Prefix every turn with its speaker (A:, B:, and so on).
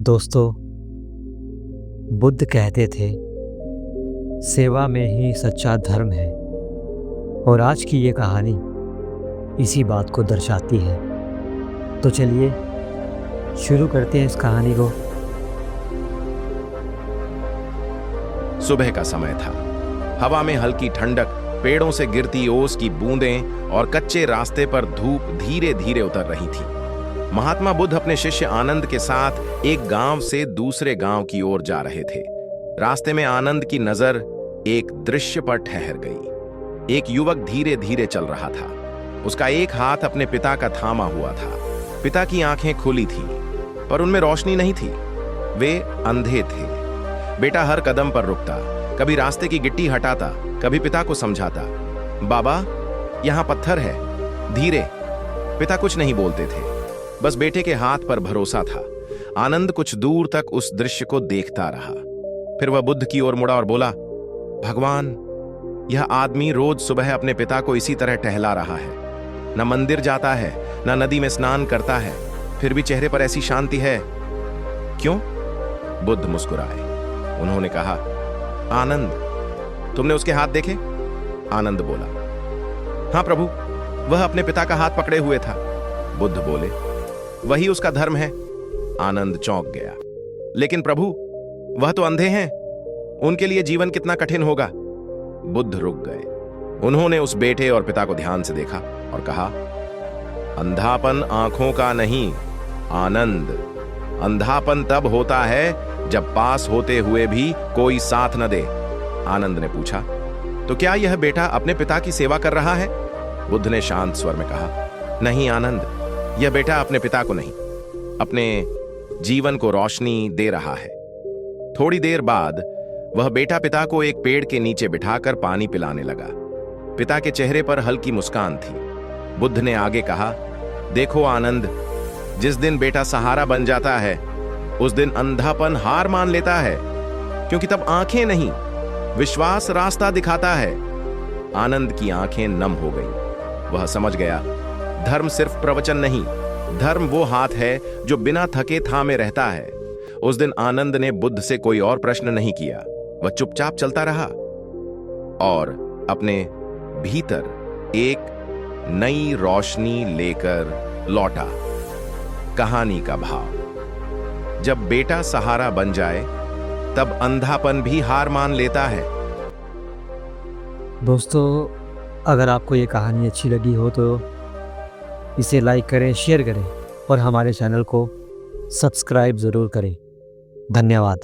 A: दोस्तों, बुद्ध कहते थे सेवा में ही सच्चा धर्म है। और आज की ये कहानी इसी बात को दर्शाती है। तो चलिए शुरू करते हैं इस कहानी को।
B: सुबह का समय था। हवा में हल्की ठंडक, पेड़ों से गिरती ओस की बूंदें और कच्चे रास्ते पर धूप धीरे धीरे उतर रही थी। महात्मा बुद्ध अपने शिष्य आनंद के साथ एक गांव से दूसरे गांव की ओर जा रहे थे। रास्ते में आनंद की नजर एक दृश्य पर ठहर गई। एक युवक धीरे धीरे चल रहा था। उसका एक हाथ अपने पिता का थामा हुआ था। पिता की आंखें खुली थी, पर उनमें रोशनी नहीं थी। वे अंधे थे। बेटा हर कदम पर रुकता, कभी रास्ते की गिट्टी हटाता, कभी पिता को समझाता, बाबा यहां पत्थर है, धीरे। पिता कुछ नहीं बोलते थे, बस बेटे के हाथ पर भरोसा था। आनंद कुछ दूर तक उस दृश्य को देखता रहा। फिर वह बुद्ध की ओर मुड़ा और बोला, भगवान, यह आदमी रोज सुबह अपने पिता को इसी तरह टहला रहा है। न मंदिर जाता है, न नदी में स्नान करता है, फिर भी चेहरे पर ऐसी शांति है। क्यों? बुद्ध मुस्कुराए। उन्होंने कहा, आनंद, तुमने उसके हाथ देखे? आनंद बोला, हां प्रभु, वह अपने पिता का हाथ पकड़े हुए था। बुद्ध बोले, वही उसका धर्म है। आनंद चौंक गया, लेकिन प्रभु, वह तो अंधे हैं, उनके लिए जीवन कितना कठिन होगा। बुद्ध रुक गए। उन्होंने उस बेटे और पिता को ध्यान से देखा और कहा, अंधापन आंखों का नहीं, आनंद। अंधापन तब होता है जब पास होते हुए भी कोई साथ न दे। आनंद ने पूछा, तो क्या यह बेटा अपने पिता की सेवा कर रहा है? बुद्ध ने शांत स्वर में कहा, नहीं आनंद, यह बेटा अपने पिता को नहीं, अपने जीवन को रोशनी दे रहा है। थोड़ी देर बाद वह बेटा पिता को एक पेड़ के नीचे बिठाकर पानी पिलाने लगा। पिता के चेहरे पर हल्की मुस्कान थी। बुद्ध ने आगे कहा, देखो आनंद, जिस दिन बेटा सहारा बन जाता है, उस दिन अंधापन हार मान लेता है, क्योंकि तब आंखें नहीं, विश्वास रास्ता दिखाता है। आनंद की आंखें नम हो गईं। वह समझ गया, धर्म सिर्फ प्रवचन नहीं, धर्म वो हाथ है जो बिना थके थामे रहता है। उस दिन आनंद ने बुद्ध से कोई और प्रश्न नहीं किया। वह चुपचाप चलता रहा और अपने भीतर एक नई रोशनी लेकर लौटा। कहानी का भाव, जब बेटा सहारा बन जाए, तब अंधापन भी हार मान लेता है।
A: दोस्तों, अगर आपको ये कहानी अच्छी लगी हो तो इसे लाइक करें, शेयर करें और हमारे चैनल को सब्सक्राइब ज़रूर करें। धन्यवाद।